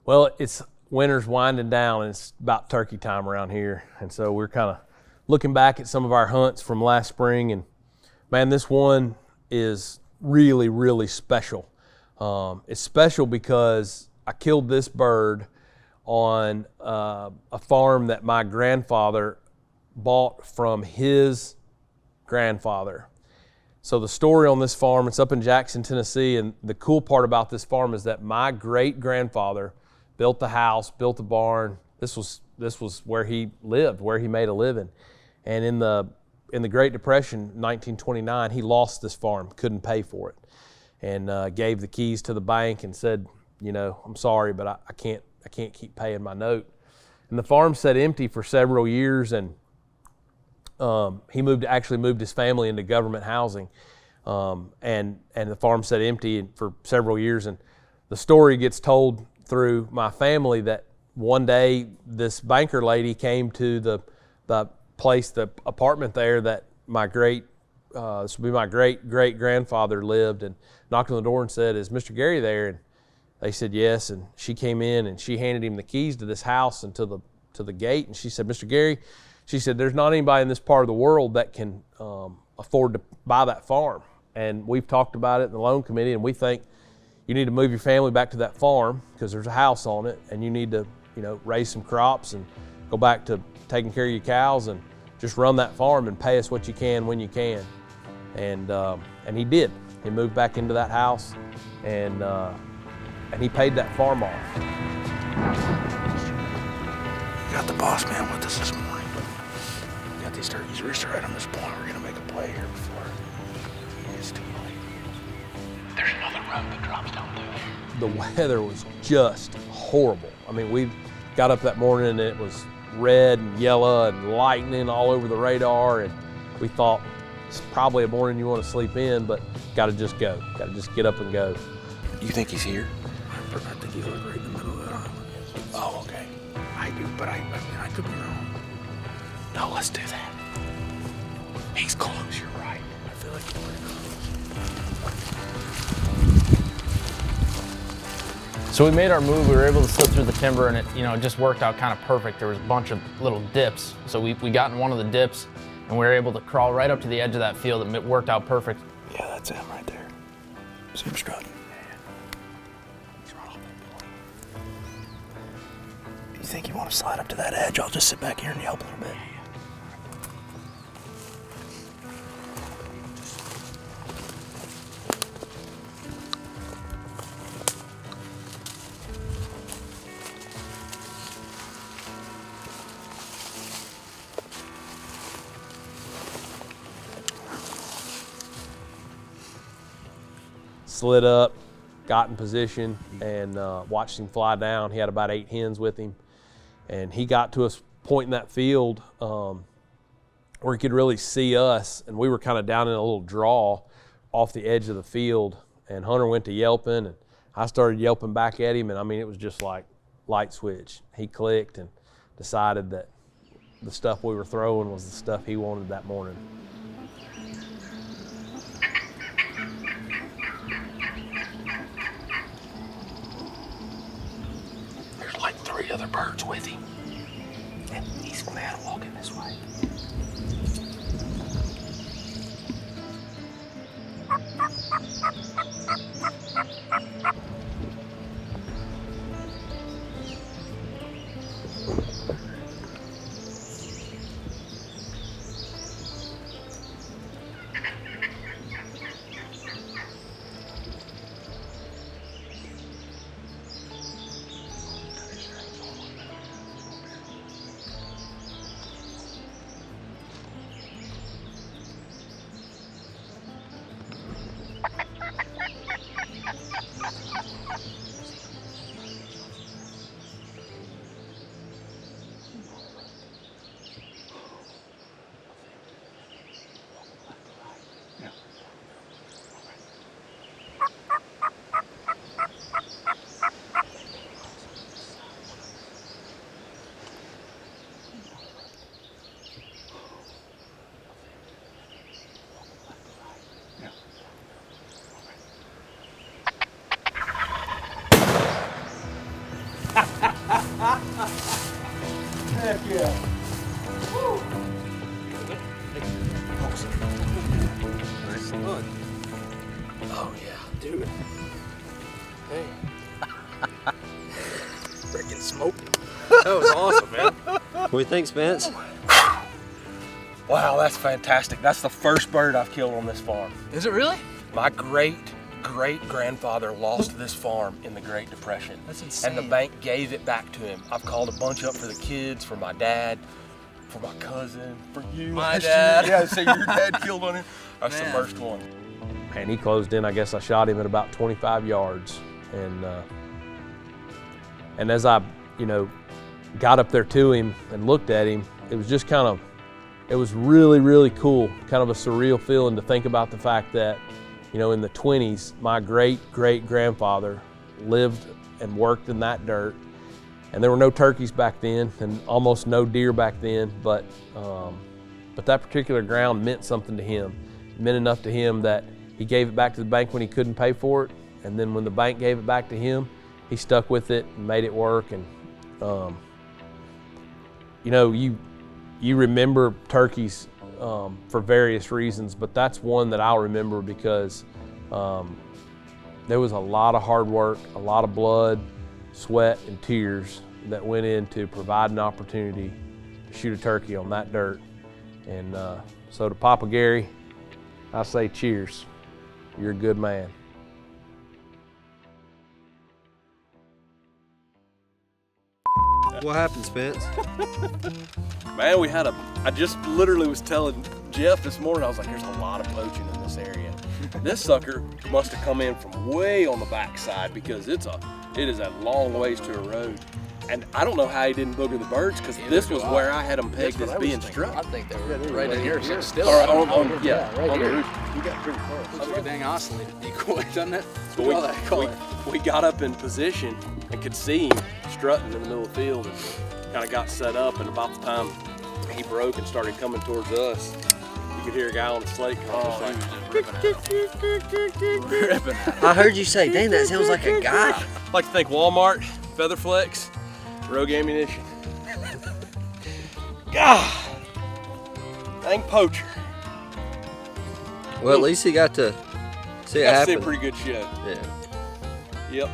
Well, it's winter's winding down and it's about turkey time around here. And so we're kind of looking back at some of our hunts from last spring, and man, this one is really, really special. It's special because I killed this bird on a farm that my grandfather bought from his grandfather. So the story on this farm, it's up in Jackson, Tennessee, and the cool part about this farm is that my great-grandfather built the house, built the barn. This was where he lived, where he made a living. And in the Great Depression, 1929, he lost this farm, couldn't pay for it, and gave the keys to the bank and said, you know, I'm sorry, but I can't keep paying my note. And the farm sat empty for several years, and he actually moved his family into government housing, and the farm sat empty for several years. And the story gets told through my family that one day this banker lady came to the place, the apartment there that this would be my great-great-grandfather lived, and knocked on the door and said, "Is Mr. Garey there?" And they said yes, and she came in and she handed him the keys to this house and to the gate, and she said, "Mr. Garey," she said, "there's not anybody in this part of the world that can afford to buy that farm. And we've talked about it in the loan committee, and we think you need to move your family back to that farm because there's a house on it, and you need to, you know, raise some crops and go back to taking care of your cows and just run that farm and pay us what you can when you can." And he did. He moved back into that house, and he paid that farm off. We got the boss man with us this morning, but we got these turkeys rooster right on this point. We're gonna make a play here before it's too late. There's another road that drops down through there. The weather was just horrible. I mean, we got up that morning and it was red and yellow and lightning all over the radar, and we thought it's probably a morning you want to sleep in, but gotta just go. Gotta just get up and go. You think he's here? I think he's right in the middle of that island. Oh, okay. I do, but I mean, I could be wrong. No, let's do that. He's close, you're right. I feel like he's pretty close. So we made our move. We were able to slip through the timber, and it, you know, just worked out kind of perfect. There was a bunch of little dips. So we got in one of the dips, and we were able to crawl right up to the edge of that field, and it worked out perfect. Yeah, that's him right there. See him strutting. You think you want to slide up to that edge? I'll just sit back here and help a little bit. Slid up, got in position, and watched him fly down. He had about 8 hens with him. And he got to a point in that field where he could really see us, and we were kind of down in a little draw off the edge of the field, and Hunter went to yelping, and I started yelping back at him, and I mean, it was just like light switch. He clicked and decided that the stuff we were throwing was the stuff he wanted that morning. There's like 3 other birds with him, and he's man walking this way. Oh yeah, dude. Hey. Freaking smoke. That was awesome, man. What do you think, Spence? Wow, that's fantastic. That's the first bird I've killed on this farm. Is it really? My great-great-grandfather lost this farm in the Great Depression. That's insane. And the bank gave it back to him. I've called a bunch up for the kids, for my dad, for my cousin, for you. My dad. Yeah, so your dad killed on him. That's Man. the first one. And he closed in. I guess I shot him at about 25 yards. And as I, got up there to him and looked at him, it was just it was really, really cool. Kind of a surreal feeling to think about the fact that, in the 20s, my great-great-grandfather lived and worked in that dirt. And there were no turkeys back then and almost no deer back then, but that particular ground meant something to him. It meant enough to him that he gave it back to the bank when he couldn't pay for it. And then when the bank gave it back to him, he stuck with it and made it work. And, you remember turkeys for various reasons, but that's one that I'll remember because there was a lot of hard work, a lot of blood, sweat, and tears that went into providing an opportunity to shoot a turkey on that dirt. And so to Papa Garey, I say cheers. You're a good man. What happened, Spence? Man, I just literally was telling Jeff this morning, I was like, there's a lot of poaching in this area. This sucker must have come in from way on the backside because it is a long ways to a road. And I don't know how he didn't booger the birds because this was where I had them pegged as being struck. I think they were right in here, so still. Or right on the here. roof. You got pretty close. Looks like a dang oscillated decoy, doesn't it? That's So what they call it. we got up in position and could see him strutting in the middle of the field and kind of got set up, and about the time he broke and started coming towards us, you could hear a guy on the slate coming. Ripping at I heard you say, dang, that sounds like a guy. I like to think Walmart, Featherflex, Rogue Ammunition. God, dang poacher. Well, at least he got to see it That's a happen. pretty good show. Yeah. Yep.